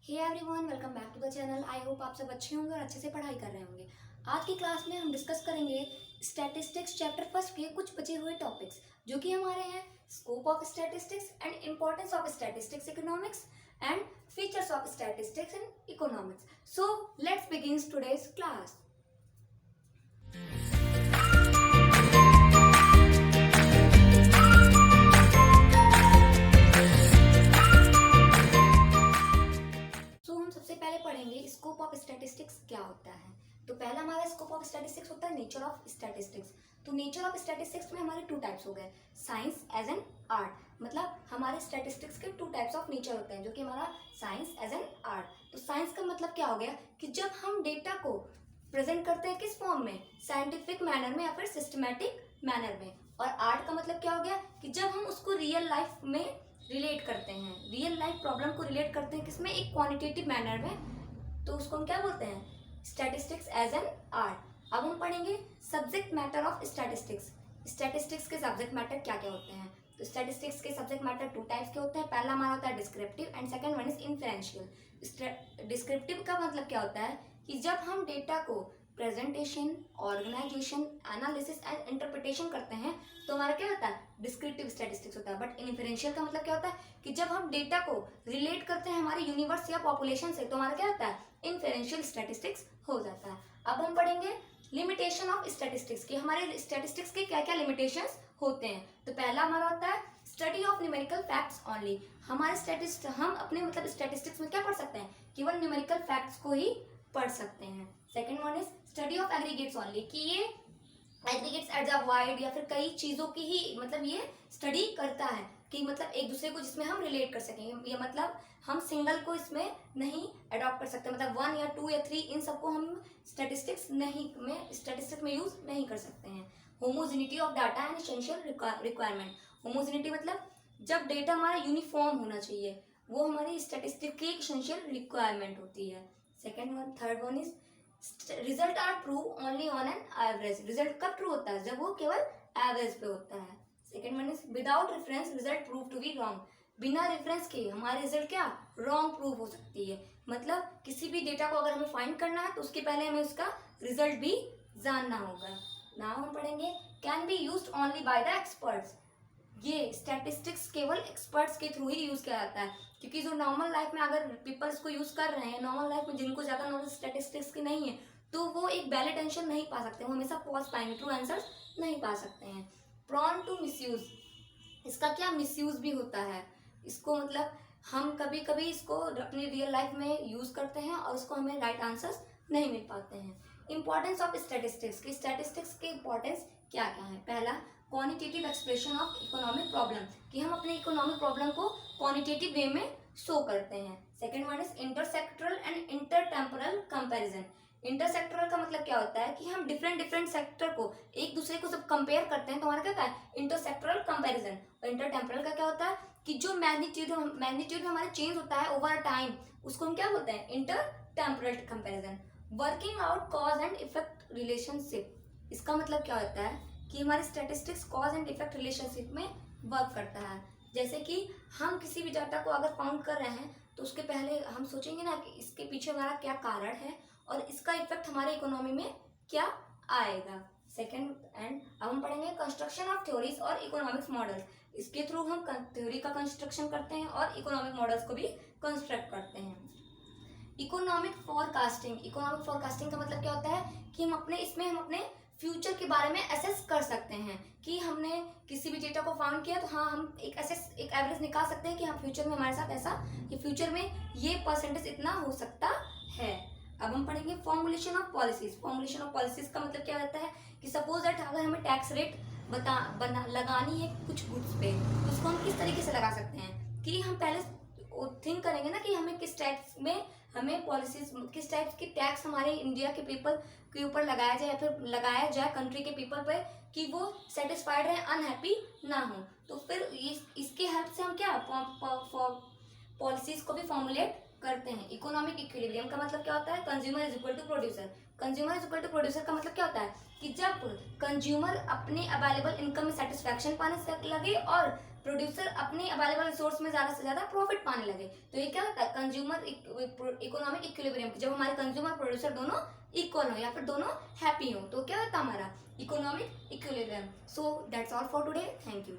Hey everyone, welcome back to the channel. I hope आप सब अच्छे होंगे और अच्छे से पढ़ाई कर रहे होंगे। आज की क्लास में हम डिस्कस करेंगे स्टैटिस्टिक्स चैप्टर फर्स्ट के कुछ बचे हुए टॉपिक्स जो कि हमारे हैं scope of statistics and importance of statistics economics and features of statistics in economics. So let's begin today's class. सबसे पहले पढ़ेंगे स्कोप ऑफ स्टैटिस्टिक्स क्या होता है। तो पहला हमारा स्कोप ऑफ स्टैटिस्टिक्स होता है नेचर ऑफ स्टैटिस्टिक्स। तो नेचर ऑफ स्टैटिस्टिक्स में हमारे टू टाइप्स हो गए, साइंस एज एन आर्ट। मतलब हमारे स्टैटिस्टिक्स के टू टाइप्स ऑफ नेचर होते हैं जो कि हमारा साइंस एज एन आर्ट। तो साइंस का मतलब क्या हो गया कि जब हम डेटा को प्रेजेंट करते हैं किस फॉर्म में, साइंटिफिक मैनर में या फिर सिस्टमैटिक मैनर में। और आर्ट का मतलब क्या हो गया कि जब हम उसको रियल लाइफ में रिलेट करते हैं, रियल लाइफ प्रॉब्लम को रिलेट करते हैं किसमें, एक क्वांटिटेटिव मैनर में, तो उसको हम क्या बोलते हैं, स्टैटिस्टिक्स एज एन आर्ट। अब हम पढ़ेंगे subject matter of statistics. Statistics के सब्जेक्ट मैटर क्या क्या होते हैं। तो स्टैटिस्टिक्स के सब्जेक्ट मैटर टू टाइप्स के होते हैं। पहला हमारा होता है descriptive and second one is inferential. Descriptive का मतलब क्या होता है कि जब हम डेटा को presentation, organization, analysis and interpretation करते हैं तो हमारा क्या होता है, डिस्क्रिप्टिव स्टैटिस्टिक्स होता है। बट इन्फरेंशियल का मतलब क्या होता है कि जब हम डेटा को रिलेट करते हैं हमारे यूनिवर्स या पॉपुलेशन से तो हमारा क्या होता है, इन्फरेंशियल स्टैटिस्टिक्स हो जाता है। अब हम पढ़ेंगे लिमिटेशन ऑफ स्टैटिस्टिक्स की, हमारे स्टैटिस्टिक्स के क्या क्या लिमिटेशंस होते हैं। तो पहला हमारा होता है study of numerical facts only. हमारे हम अपने मतलब स्टैटिस्टिक्स में क्या पढ़ सकते हैं, केवल न्यूमेरिकल फैक्ट्स को ही पढ़ सकते हैं। Second one is study of aggregates only, कि ये एग्रीगेट्स एट द वाइड या फिर कई चीज़ों की ही मतलब ये स्टडी करता है कि मतलब एक दूसरे को जिसमें हम रिलेट कर सकेंगे। ये मतलब हम सिंगल को इसमें नहीं अडॉप्ट कर सकते, मतलब वन या टू या थ्री इन सबको हम स्टैटिस्टिक्स में यूज नहीं कर सकते हैं। Homogeneity of data and essential requirement. Homogeneity मतलब जब डेटा हमारा यूनिफॉर्म होना चाहिए, वो हमारी स्टैटिस्टिक की एसेंशियल रिक्वायरमेंट होती है। Second one, third one is result are true only on an average. Result कब ट्रू होता है, जब वो केवल एवरेज पे होता है। Second one is without reference result prove to be wrong. बिना रेफरेंस के हमारे रिजल्ट क्या रॉन्ग प्रूव हो सकती है। मतलब किसी भी डेटा को अगर हमें फाइंड करना है तो उसके पहले हमें उसका रिजल्ट भी जानना होगा। नाउ हम पढ़ेंगे can be used only by the experts. ये स्टैटिस्टिक्स केवल एक्सपर्ट्स के थ्रू ही यूज किया जाता है, क्योंकि जो नॉर्मल लाइफ में अगर पीपल्स को यूज कर रहे हैं, नॉर्मल लाइफ में जिनको ज्यादा नॉलेज स्टैटिस्टिक्स की नहीं है तो वो एक वैलिड आंसर नहीं पा सकते, वो हमेशा फॉल्स पाएंगे, ट्रू आंसर नहीं पा सकते हैं। प्रॉन टू मिसयूज, इसका क्या मिसयूज भी होता है। इसको मतलब हम कभी कभी इसको अपनी रियल लाइफ में यूज करते हैं और उसको हमें राइट आंसर्स नहीं मिल पाते हैं। इंपॉर्टेंस ऑफ स्टैटिस्टिक्स की, स्टैटिस्टिक्स के इंपॉर्टेंस क्या क्या है। पहला quantitative expression of economic problem, कि हम अपने इकोनॉमिक प्रॉब्लम को क्वानिटेटिव वे में शो करते हैं। Second one is intersectoral and intertemporal comparison. Intersectoral का मतलब क्या होता है कि हम डिफरेंट सेक्टर को एक दूसरे को जब कंपेयर करते हैं तो हमारा क्या होता है, इंटरसेक्टरल कंपैरिजन। और इंटरटेम्पोरल का क्या होता है कि जो मैग्नीट्यूड में हमारा चेंज होता है ओवर टाइम, उसको हम क्या बोलते हैं, intertemporal comparison. Working out cause and effect relationship, इसका मतलब क्या होता है कि हमारे statistics cause and effect relationship में वर्क करता है। जैसे कि हम किसी भी डाटा को अगर फाउंड कर रहे हैं तो उसके पहले हम सोचेंगे ना कि इसके पीछे हमारा क्या कारण है और इसका इफेक्ट हमारे इकोनॉमी में क्या आएगा। सेकेंड एंड अब हम पढ़ेंगे कंस्ट्रक्शन ऑफ थ्योरीज और इकोनॉमिक्स मॉडल्स। इसके थ्रू हम थ्योरी का कंस्ट्रक्शन करते हैं और इकोनॉमिक मॉडल्स को भी कंस्ट्रक्ट करते हैं। इकोनॉमिक फोरकास्टिंग, इकोनॉमिक फोरकास्टिंग का मतलब क्या होता है कि हम अपने फ्यूचर के बारे में असेस कर सकते हैं कि हमने किसी भी डेटा को फाउंड किया तो हाँ हम एक एवरेज निकाल सकते हैं कि हाँ फ्यूचर में हमारे साथ ऐसा, कि फ्यूचर में ये परसेंटेज इतना हो सकता है। अब हम पढ़ेंगे formulation of policies. Formulation of policies का मतलब क्या रहता है कि सपोज दैट अगर हमें टैक्स रेट लगानी है कुछ गुड्स पे तो उसको हम किस तरीके से लगा सकते हैं, कि हम पहले थिंक करेंगे ना कि हमें किस टाइप्स में हमें पॉलिसीज, किस टाइप्स की टैक्स हमारे इंडिया के पीपल के ऊपर लगाया जाए या फिर लगाया जाए कंट्री के पीपल पे कि वो सेटिस्फाइड रहे, अनहैप्पी ना हो। तो फिर इसके हेल्प से हम क्या पॉलिसीज को भी फॉर्मुलेट करते हैं। इकोनॉमिक इक्विलिब्रियम का मतलब क्या होता है, consumer is equal to producer. Consumer is equal to producer का मतलब क्या होता है कि जब कंज्यूमर अपने अवेलेबल इनकम में सेटिस्फैक्शन पाने लगे और प्रोड्यूसर अपने अवेलेबल रिसोर्स में ज्यादा से ज्यादा प्रॉफिट पाने लगे। तो ये क्या होता है, कंज्यूमर इकोनॉमिक इक्विलिब्रियम। जब हमारे कंज्यूमर प्रोड्यूसर दोनों इक्वल हो या फिर दोनों हैप्पी हो, तो क्या होता है हमारा economic equilibrium. So that's all for today, thank you.